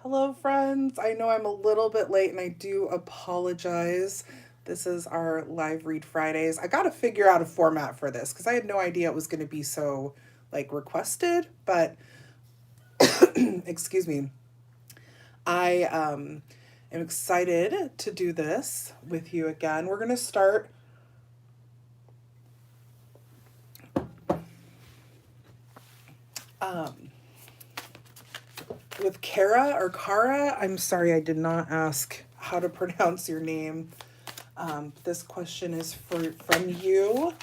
Hello, friends. I know I'm a little bit late and I do apologize. This is our live read Fridays. I got to figure out a format for this because I had no idea it was going to be so requested, but excuse me. I am excited to do this with you again. We're going to start um, with Cara or Cara. I'm sorry, I did not ask how to pronounce your name. This question is from you.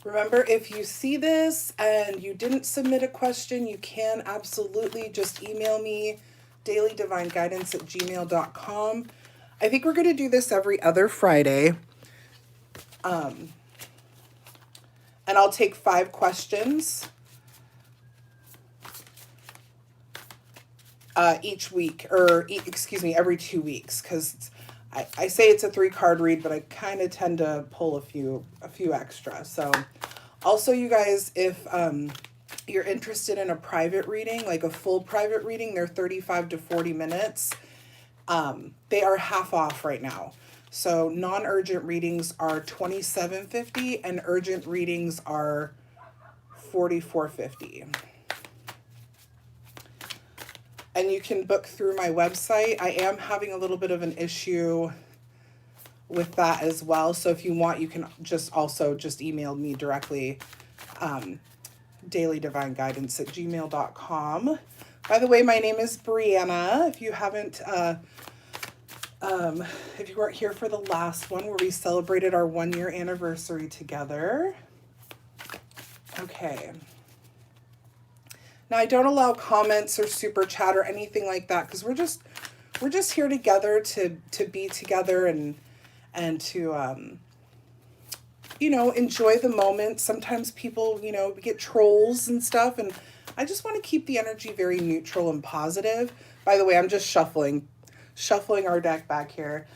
Remember, if you see this and you didn't submit a question, you can absolutely just email me dailydivineguidance@gmail.com. I think we're going to do this every other Friday. And I'll take 5 questions each week, or excuse me, every 2 weeks, because I say it's a 3-card read, but I kind of tend to pull a few extra. So also, you guys, if you're interested in a private reading, like a full private reading, they're 35 to 40 minutes. They are half off right now. So non-urgent readings are $27.50 and urgent readings are $44.50. And you can book through my website. I am having a little bit of an issue with that as well. So if you want, you can just email me directly, dailydivineguidance@gmail.com. By the way, my name is Brianna. If you haven't, if you weren't here for the last one where we celebrated our 1-year anniversary together. Okay. Now, I don't allow comments or super chat or anything like that because we're just here together to be together and to enjoy the moment. Sometimes people get trolls and stuff, and I just want to keep the energy very neutral and positive. By the way, I'm just shuffling our deck back here.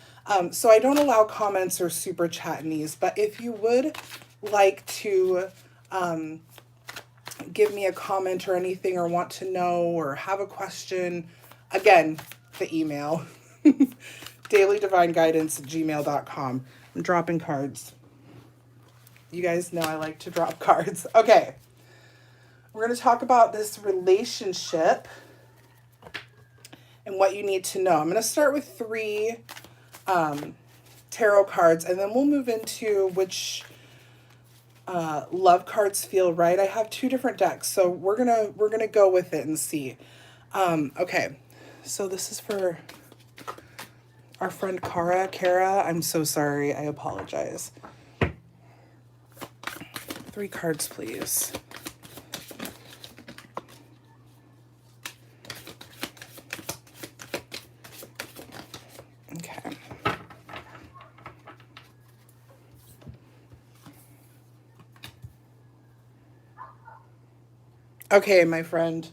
So I don't allow comments or super chat in these, but if you would like to give me a comment or anything, or want to know or have a question, again, the email dailydivineguidance@gmail.com. I'm dropping cards. You guys know I like to drop cards. Okay. We're going to talk about this relationship and what you need to know. I'm going to start with 3 tarot cards, and then we'll move into which love cards feel right. I have 2 different decks, so we're gonna go with it and see. Okay, so this is for our friend Cara. I'm so sorry. I apologize. 3 cards, please. Okay. Okay, my friend.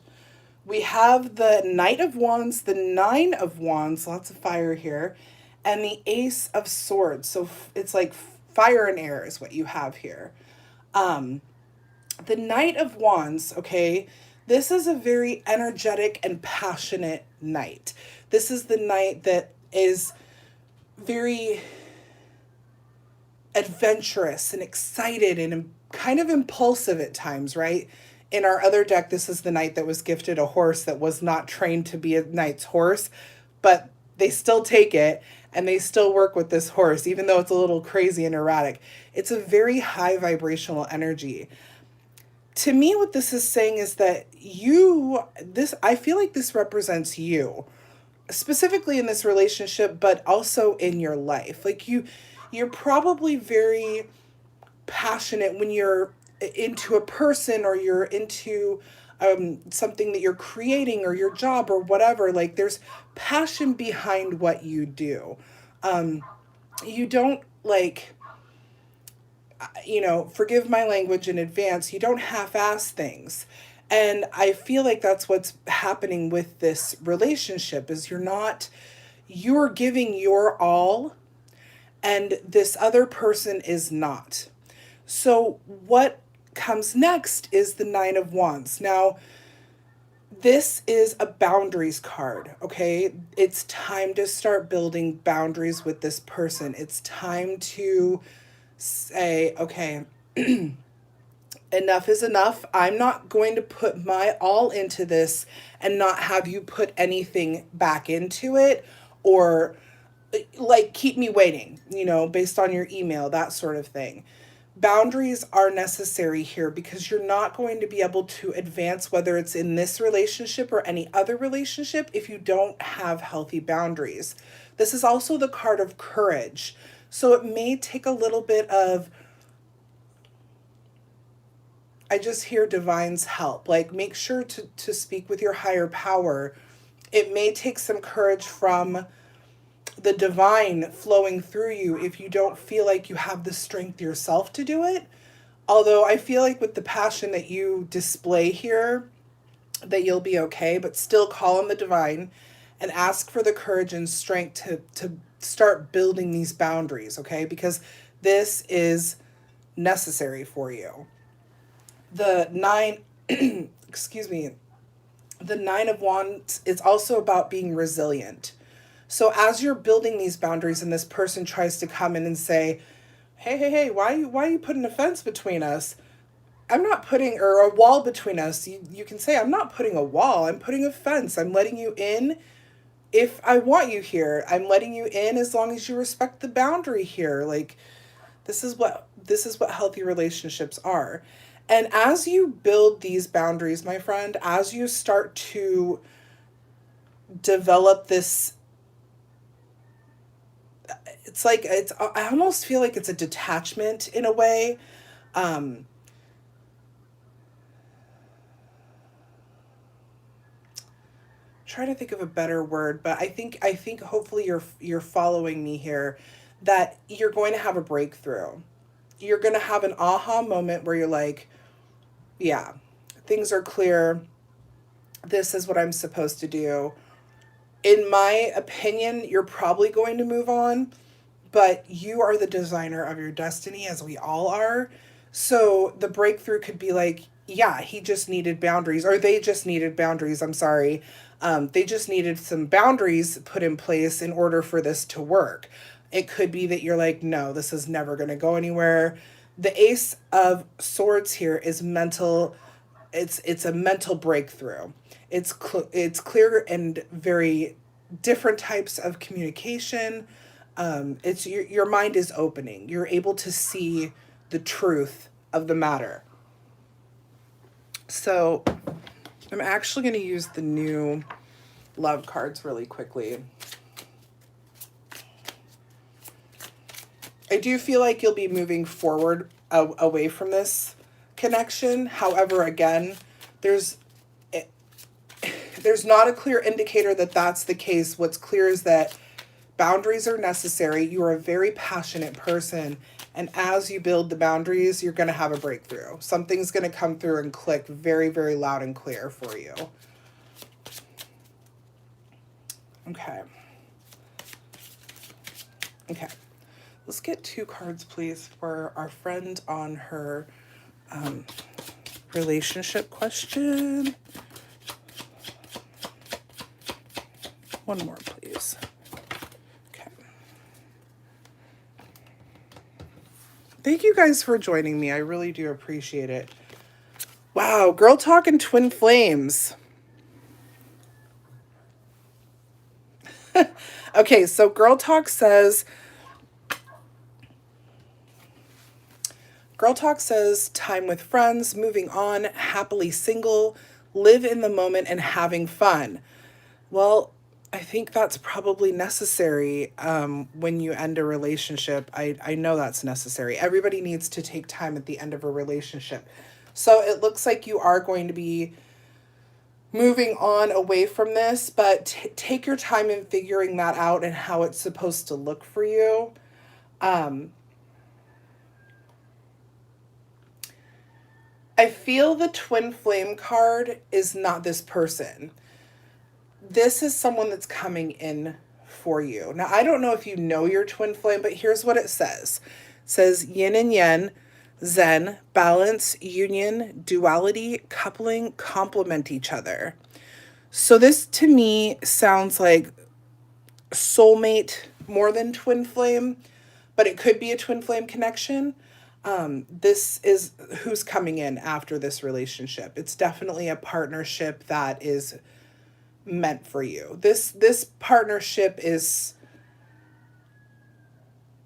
We have the Knight of Wands, the 9 of Wands, lots of fire here, and the Ace of Swords. So it's like fire and air is what you have here. The Knight of Wands, okay, this is a very energetic and passionate knight. This is the knight that is very adventurous and excited and kind of impulsive at times, right? In our other deck, this is the knight that was gifted a horse that was not trained to be a knight's horse, but they still take it and they still work with this horse, even though it's a little crazy and erratic. It's a very high vibrational energy. To me, what this is saying is that I feel like this represents you, specifically in this relationship, but also in your life. Like you're probably very passionate when you're into a person, or you're into something that you're creating, or your job, or whatever. Like there's passion behind what you do. You don't forgive my language in advance, you don't half-ass things. And I feel like that's what's happening with this relationship is you're giving your all, and this other person is not. So what comes next is the 9 of Wands. Now, This is a boundaries card, okay? It's time to start building boundaries with this person. It's time to say, okay, enough is enough. I'm not going to put my all into this and not have you put anything back into it, or like keep me waiting, based on your email, that sort of thing. Boundaries are necessary here because you're not going to be able to advance, whether it's in this relationship or any other relationship, if you don't have healthy boundaries. This is also the card of courage. So it may take a little bit of, I just hear divine's help. Like, make sure to speak with your higher power. It may take some courage from the divine flowing through you if you don't feel like you have the strength yourself to do it. Although I feel like with the passion that you display here, that you'll be okay, but still call on the divine and ask for the courage and strength to start building these boundaries, okay? Because this is necessary for you. The nine, excuse me, the Nine of Wands is also about being resilient. So as you're building these boundaries and this person tries to come in and say, hey, why are you putting a fence between us? I'm not putting, or a wall between us. You can say, I'm not putting a wall. I'm putting a fence. I'm letting you in if I want you here. I'm letting you in as long as you respect the boundary here. Like, this is what healthy relationships are. And as you build these boundaries, my friend, as you start to develop this, I almost feel like it's a detachment in a way. Trying to think of a better word, but I think hopefully you're following me here, that you're going to have a breakthrough. You're going to have an aha moment where you're like, yeah, things are clear. This is what I'm supposed to do. In my opinion, you're probably going to move on, but you are the designer of your destiny, as we all are. So the breakthrough could be like, yeah, he just needed boundaries, or they just needed boundaries. I'm sorry. They just needed some boundaries put in place in order for this to work. It could be that you're like, no, this is never going to go anywhere. The Ace of Swords here is mental. It's a mental breakthrough. It's clear and very different types of communication. It's your mind is opening. You're able to see the truth of the matter. So I'm actually going to use the new love cards really quickly. I do feel like you'll be moving forward away from this connection. However, again, there's not a clear indicator that that's the case. What's clear is that boundaries are necessary. You are a very passionate person. And as you build the boundaries, you're going to have a breakthrough. Something's going to come through and click very, very loud and clear for you. Okay. Okay. Let's get 2 cards, please, for our friend on her relationship question. 1 more, please. Okay. Thank you guys for joining me. I really do appreciate it. Wow, girl talk and twin flames. Okay, so Girl Talk says, time with friends, moving on, happily single, live in the moment and having fun. Well, I think that's probably necessary when you end a relationship. I know that's necessary. Everybody needs to take time at the end of a relationship. So it looks like you are going to be moving on away from this, but take your time in figuring that out and how it's supposed to look for you. I feel the twin flame card is not this person. This is someone that's coming in for you. Now, I don't know if you know your twin flame, but here's what it says. It says yin and yang, zen, balance, union, duality, coupling, complement each other. So this to me sounds like soulmate more than twin flame, but it could be a twin flame connection. This is who's coming in after this relationship. It's definitely a partnership that is meant for you. This partnership is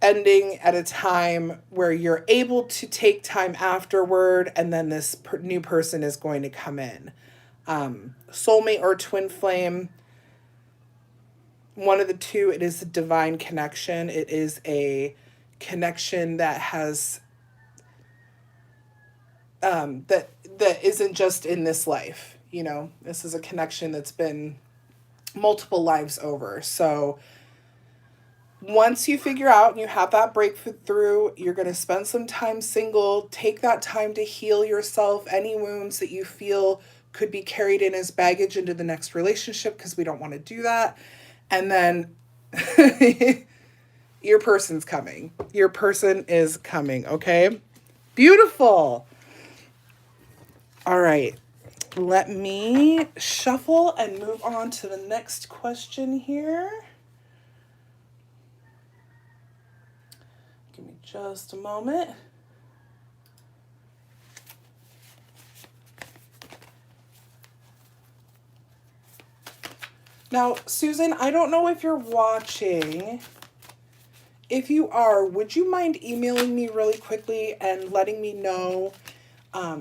ending at a time where you're able to take time afterward, and then this new person is going to come in. Soulmate or twin flame, one of the two. It is a divine connection. It is a connection that has that isn't just in this life. You know, this is a connection that's been multiple lives over. So once you figure out and you have that breakthrough, you're going to spend some time single. Take that time to heal yourself, any wounds that you feel could be carried in as baggage into the next relationship, because we don't want to do that. And then your person's coming. Your person is coming, okay? Beautiful. All right. Let me shuffle and move on to the next question here. Give me just a moment. Now, Susan, I don't know if you're watching. If you are, would you mind emailing me really quickly and letting me know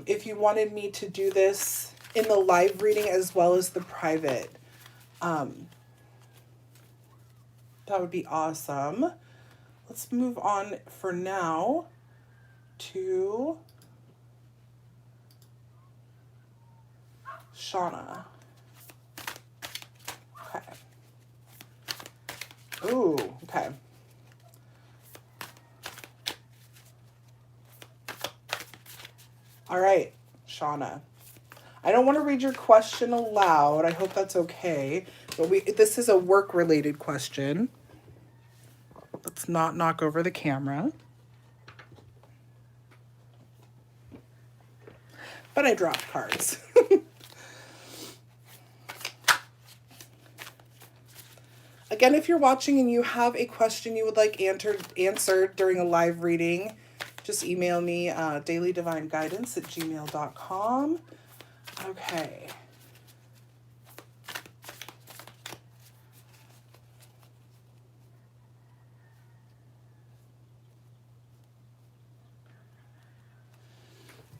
if you wanted me to do this in the live reading as well as the private? That would be awesome. Let's move on for now to Shauna. Okay. Ooh, okay. All right, Shauna. I don't want to read your question aloud. I hope that's okay. But this is a work-related question. Let's not knock over the camera. But I dropped cards. Again, if you're watching and you have a question you would like answered during a live reading, just email me dailydivineguidance@gmail.com. Okay.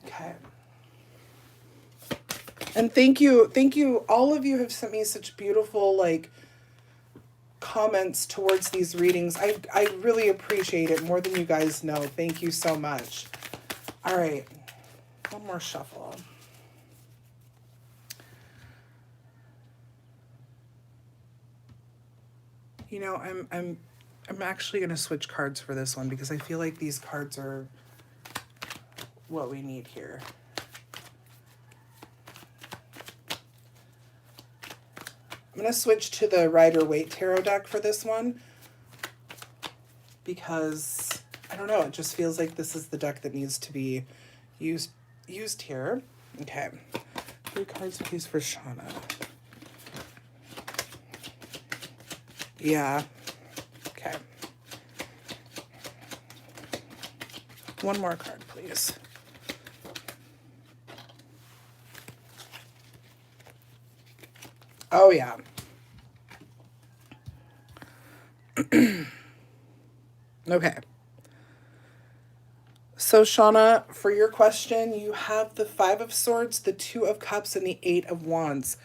Okay. And thank you. All of you have sent me such beautiful, comments towards these readings. I really appreciate it more than you guys know. Thank you so much. All right. One more shuffle. You know, I'm actually going to switch cards for this one because I feel like these cards are what we need here. I'm going to switch to the Rider-Waite Tarot deck for this one because, I don't know, it just feels like this is the deck that needs to be used here. Okay. 3 cards, please, for Shauna. Yeah. Okay. One more card, please. Oh, yeah. Okay. So, Shauna, for your question, you have the 5 of Swords, the 2 of Cups, and the 8 of Wands.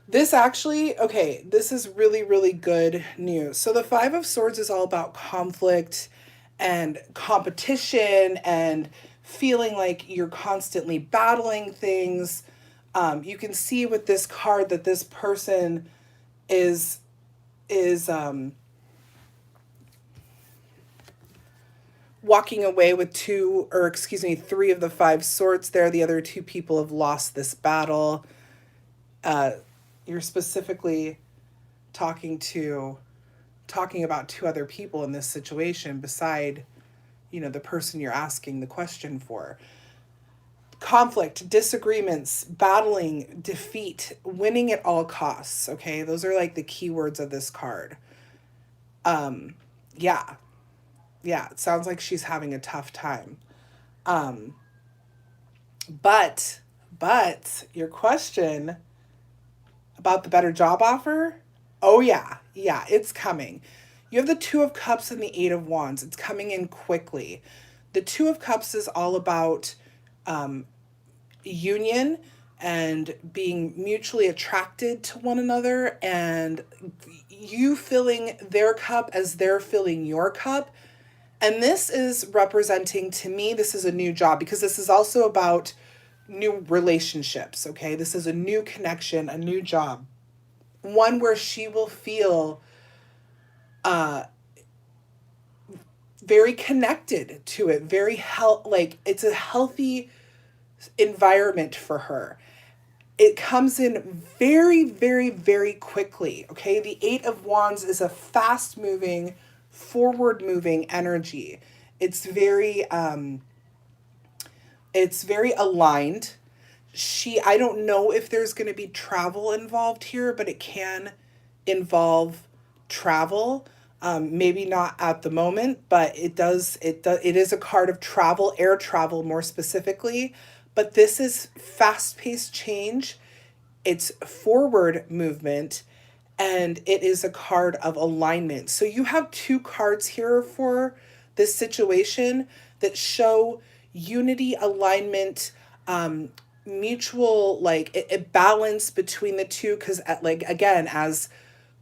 This actually, okay, this is really, really good news. So the 5 of Swords is all about conflict and competition and feeling like you're constantly battling things. You can see with this card that this person is walking away with 3 of the 5 swords there. The other 2 people have lost this battle. You're specifically talking about 2 other people in this situation beside, the person you're asking the question for. conflict, disagreements, battling, defeat, winning at all costs. Okay, those are like the keywords of this card. Yeah, yeah, it sounds like she's having a tough time. Um, but, but your question about the better job offer, oh yeah, yeah, it's coming. You have the Two of Cups and the Eight of Wands. It's coming in quickly. The Two of Cups is all about union and being mutually attracted to one another, and you filling their cup as they're filling your cup. And this is representing, to me, this is a new job, because this is also about new relationships. Okay, this is a new connection, a new job, one where she will feel very connected to it, very like it's a healthy environment for her. It comes in very, very, very quickly. Okay, the Eight of Wands is a fast moving, forward moving energy. It's very aligned. I don't know if there's going to be travel involved here, but it can involve travel. Maybe not at the moment, but it is a card of travel, air travel more specifically. But this is fast paced change. It's forward movement, and it is a card of alignment. So you have two cards here for this situation that show unity, alignment, mutual, like a balance between the two. Because, like, again, as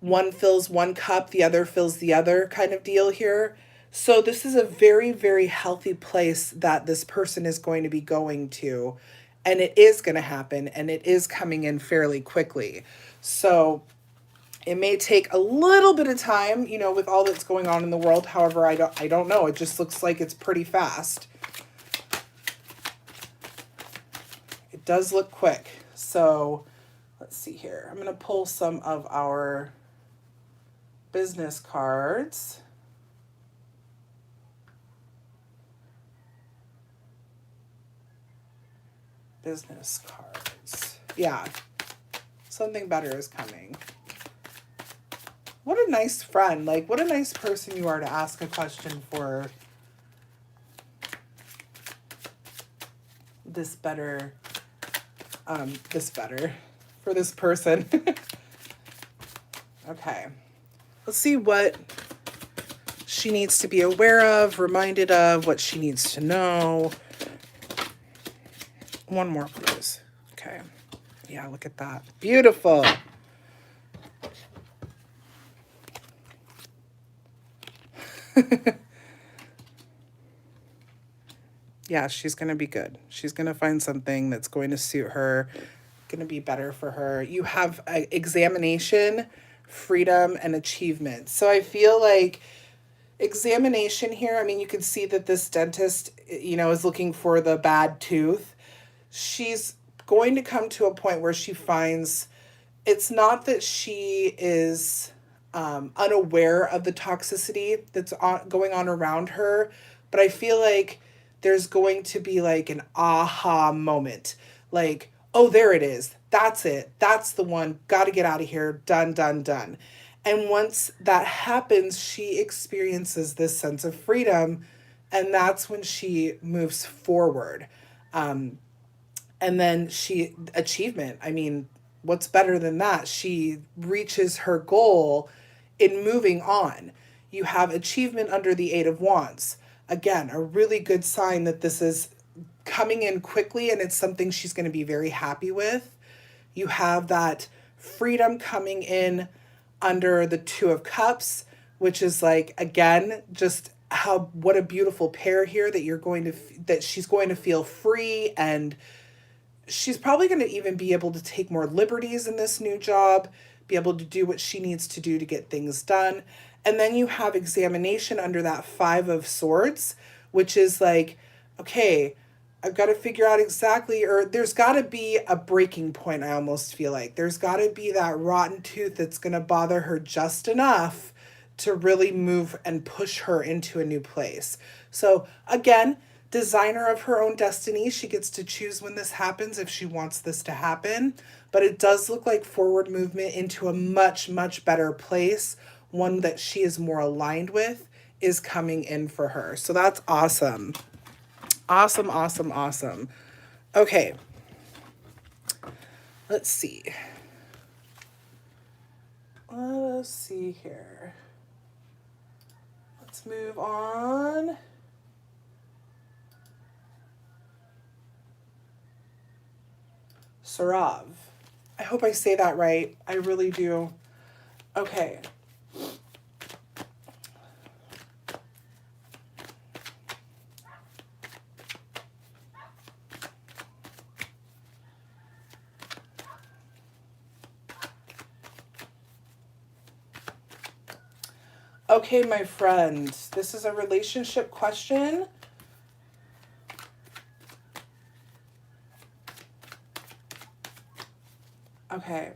one fills one cup, the other fills the other kind of deal here. So this is a very, very healthy place that this person is going to be going to, and it is going to happen, and it is coming in fairly quickly. So it may take a little bit of time, with all that's going on in the world. However, I don't know. It just looks like it's pretty fast. It does look quick. So let's see here. I'm going to pull some of our business cards. Business cards. Yeah. Something better is coming. What a nice friend. Like, what a nice person you are to ask a question for this better for this person. Okay. Let's see what she needs to be aware of, reminded of, what she needs to know. One more, please. Okay. Yeah, look at that. Beautiful. Yeah, she's going to be good. She's going to find something that's going to suit her, going to be better for her. You have examination, freedom, and achievement. So I feel like examination here, I mean, you can see that this dentist, is looking for the bad tooth. She's going to come to a point where she finds it's not that she is unaware of the toxicity that's going on around her, but I feel like there's going to be like an aha moment. Like, oh, there it is. That's it. That's the one. Got to get out of here. Done, done, done. And once that happens, she experiences this sense of freedom. And that's when she moves forward. And then achievement. I mean, what's better than that? She reaches her goal in moving on. You have achievement under the Eight of Wands. Again, a really good sign that this is coming in quickly and it's something she's going to be very happy with. You have that freedom coming in under the Two of Cups, which is like, again, just what a beautiful pair here that she's going to feel free, and she's probably going to even be able to take more liberties in this new job, be able to do what she needs to do to get things done. And then you have examination under that Five of Swords, which is like, okay, I've got to figure out exactly, or there's got to be a breaking point. I almost feel like there's got to be that rotten tooth that's going to bother her just enough to really move and push her into a new place. So again, designer of her own destiny. She gets to choose when this happens if she wants this to happen. But it does look like forward movement into a much, much better place, one that she is more aligned with, is coming in for her. So that's awesome. Awesome, awesome, awesome. Okay. Let's see. Let's see here. Let's move on. Sarov. I hope I say that right. I really do. Okay. Okay, my friend, this is a relationship question. Okay.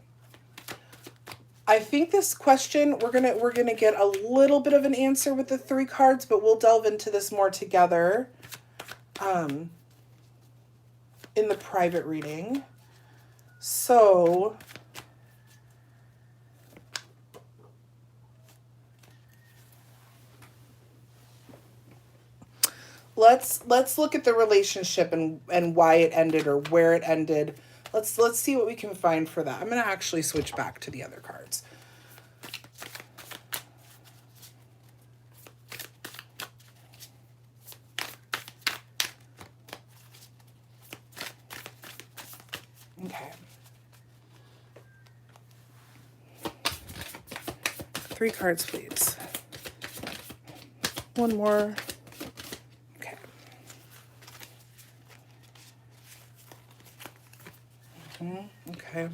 I think this question, we're gonna get a little bit of an answer with the 3 cards, but we'll delve into this more together in the private reading. So let's look at the relationship and why it ended or where it ended. Let's see what we can find for that. I'm going to actually switch back to the other cards. Okay. 3 cards, please. One more. Okay. Okay.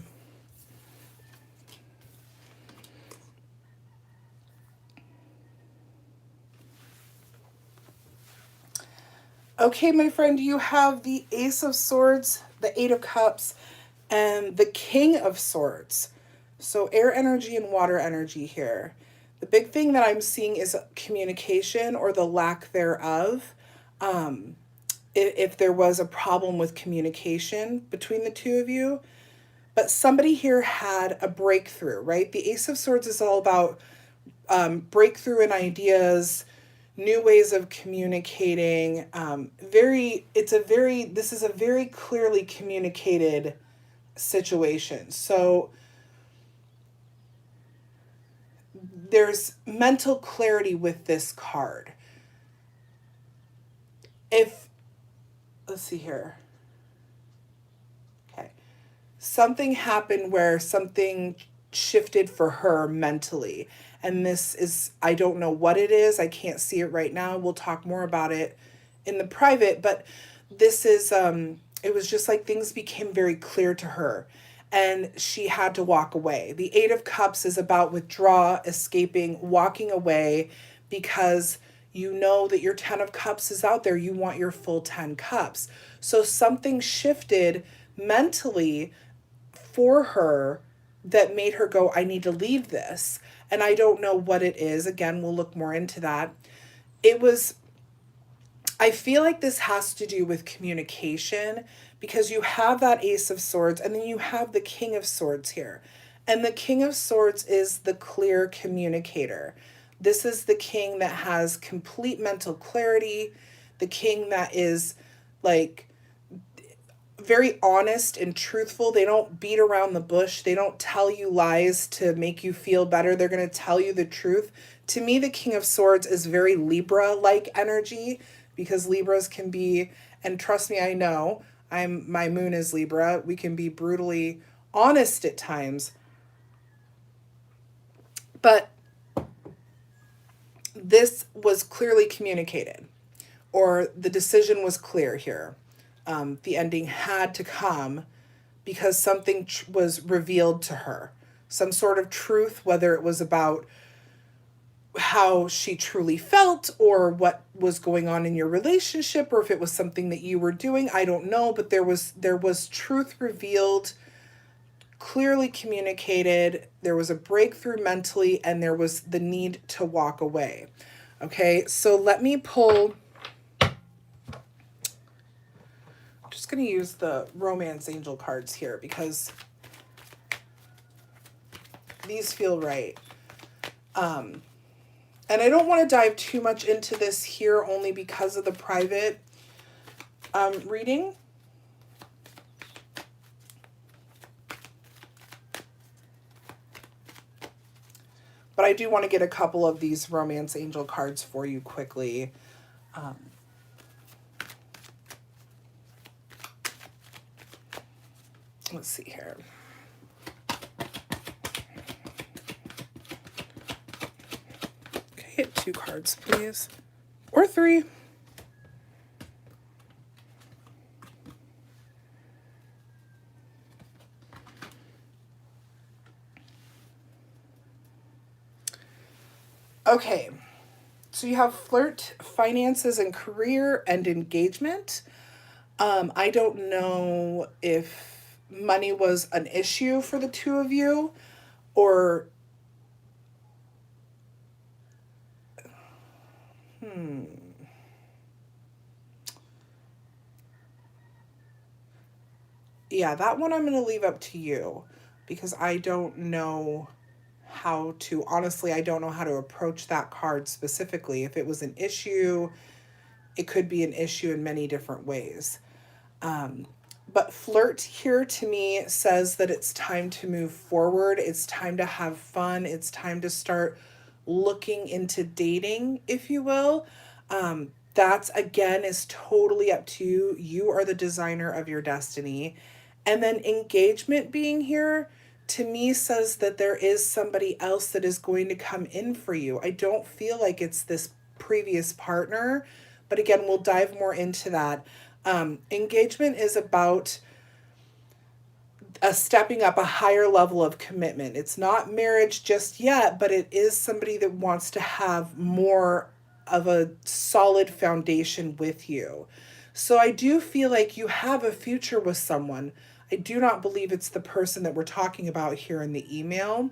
Okay, my friend, you have the Ace of Swords, the 8 of Cups, and the King of Swords. So air energy and water energy here. The big thing that I'm seeing is communication or the lack thereof. If there was a problem with communication between the two of you. But somebody here had a breakthrough, right? The Ace of Swords is all about breakthrough in ideas, new ways of communicating. This is a very clearly communicated situation. So there's mental clarity with this card. Let's see here. Okay. Something happened where something shifted for her mentally. And this is, I don't know what it is. I can't see it right now. We'll talk more about it in the private, but this is, it was just like things became very clear to her and she had to walk away. The 8 of Cups is about withdraw, escaping, walking away because you know that your 10 of Cups is out there. You want your full 10 cups. So something shifted mentally for her that made her go, I need to leave this. And I don't know what it is. Again, we'll look more into that. I feel like this has to do with communication because you have that Ace of Swords and then you have the King of Swords here. And the King of Swords is the clear communicator. This is the king that has complete mental clarity, the king that is like very honest and truthful. They don't beat around the bush. They don't tell you lies to make you feel better. They're going to tell you the truth. To me, the King of Swords is very Libra-like energy because Libras can be, and trust me, I know, my moon is Libra. We can be brutally honest at times. But this was clearly communicated, or the decision was clear here. The ending had to come because something was revealed to her. Some sort of truth, whether it was about how she truly felt or what was going on in your relationship, or if it was something that you were doing, I don't know, but there was truth revealed, clearly communicated. There was a breakthrough mentally, and there was the need to walk away. Okay, so let me pull going to use the romance angel cards here because these feel right. And I don't want to dive too much into this here only because of the private reading. But I do want to get a couple of these romance angel cards for you quickly. Let's see here. Okay, hit 2 cards, please. Or 3. Okay, so you have flirt, finances, and career and engagement. I don't know if money was an issue for the two of you or yeah, that one I'm going to leave up to you because I don't know how to, honestly, I don't know how to approach that card specifically. If it was an issue, it could be an issue in many different ways. But flirt here to me says that it's time to move forward. It's time to have fun. It's time to start looking into dating, if you will. That's again is totally up to you. You are the designer of your destiny. And then engagement being here to me says that there is somebody else that is going to come in for you. I don't feel like it's this previous partner, but again, we'll dive more into that. Engagement is about a stepping up a higher level of commitment. It's not marriage just yet, but it is somebody that wants to have more of a solid foundation with you. So I do feel like you have a future with someone. I do not believe it's the person that we're talking about here in the email.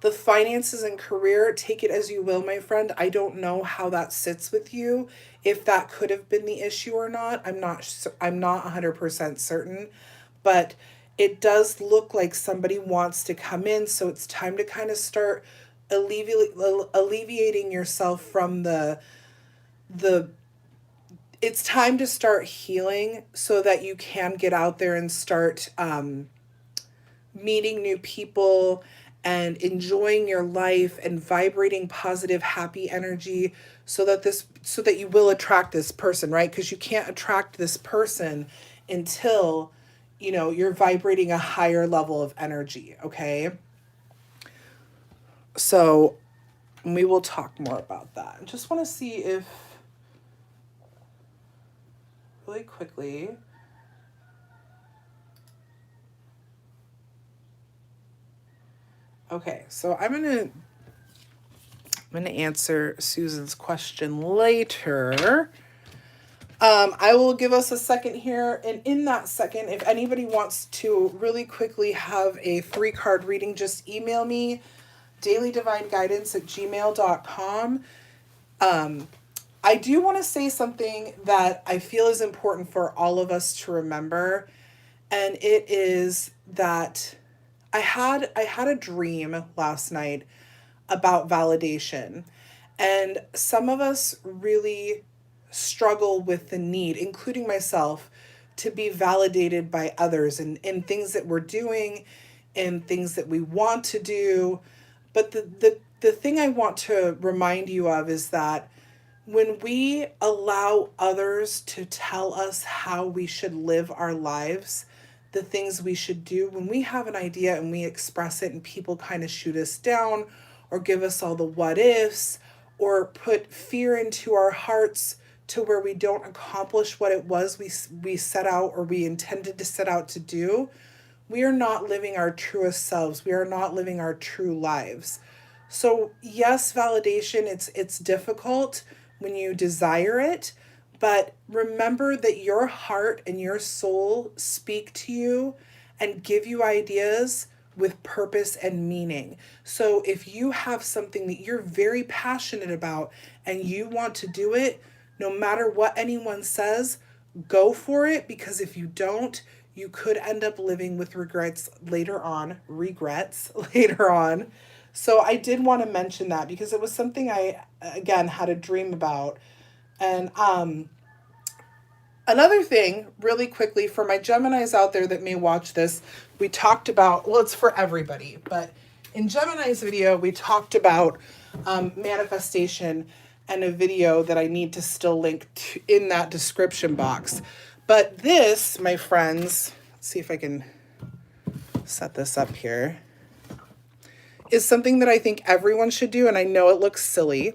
The finances and career, take it as you will, my friend. I don't know how that sits with you. If that could have been the issue or not, I'm not 100% certain, but it does look like somebody wants to come in, so it's time to kind of start alleviating yourself from the it's time to start healing so that you can get out there and start meeting new people and enjoying your life and vibrating positive happy energy so that you will attract this person, right? Because you can't attract this person until you're vibrating a higher level of energy. Okay, so we will talk more about that. I just want to see if really quickly. Okay, so I'm gonna answer Susan's question later. I will give us a second here, and in that second, if anybody wants to really quickly have a 3-card reading, just email me dailydivineguidance@gmail.com. I do want to say something that I feel is important for all of us to remember, and it is that I had a dream last night about validation, and some of us really struggle with the need, including myself, to be validated by others in things that we're doing and things that we want to do. But the thing I want to remind you of is that when we allow others to tell us how we should live our lives, the things we should do, when we have an idea and we express it and people kind of shoot us down or give us all the what ifs or put fear into our hearts to where we don't accomplish what it was we set out or we intended to set out to do, we are not living our truest selves. We are not living our true lives. So yes, validation, it's difficult when you desire it, but remember that your heart and your soul speak to you and give you ideas with purpose and meaning. So if you have something that you're very passionate about and you want to do it, no matter what anyone says, go for it, because if you don't, you could end up living with regrets later on. So I did want to mention that because it was something I, again, had a dream about. And another thing, really quickly, for my Geminis out there that may watch this, we talked about, well, it's for everybody, but in Gemini's video, we talked about manifestation, and a video that I need to still link to in that description box. But this, my friends, let's see if I can set this up here, is something that I think everyone should do. And I know it looks silly,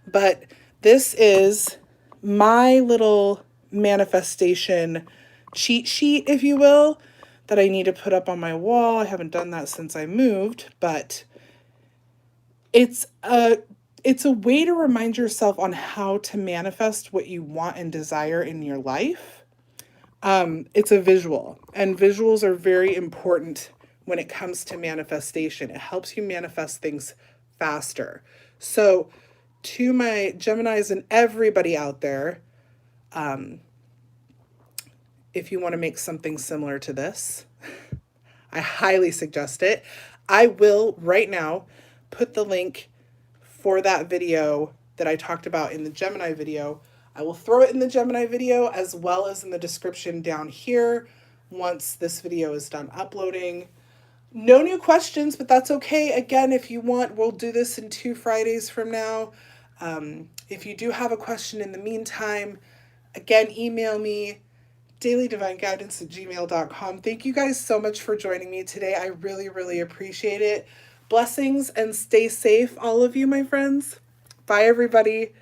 but this is my little manifestation cheat sheet, if you will, that I need to put up on my wall. I haven't done that since I moved, but it's a way to remind yourself on how to manifest what you want and desire in your life. It's a visual, and visuals are very important when it comes to manifestation. It helps you manifest things faster. So to my Geminis and everybody out there, if you want to make something similar to this, I highly suggest it. I will right now put the link for that video that I talked about in the Gemini video. I will throw it in the Gemini video as well as in the description down here once this video is done uploading. No new questions, but that's okay. Again, if you want, we'll do this in 2 Fridays from now. If you do have a question in the meantime, again, email me, dailydivineguidance@gmail.com. Thank you guys so much for joining me today. I really, really appreciate it. Blessings and stay safe, all of you, my friends. Bye, everybody.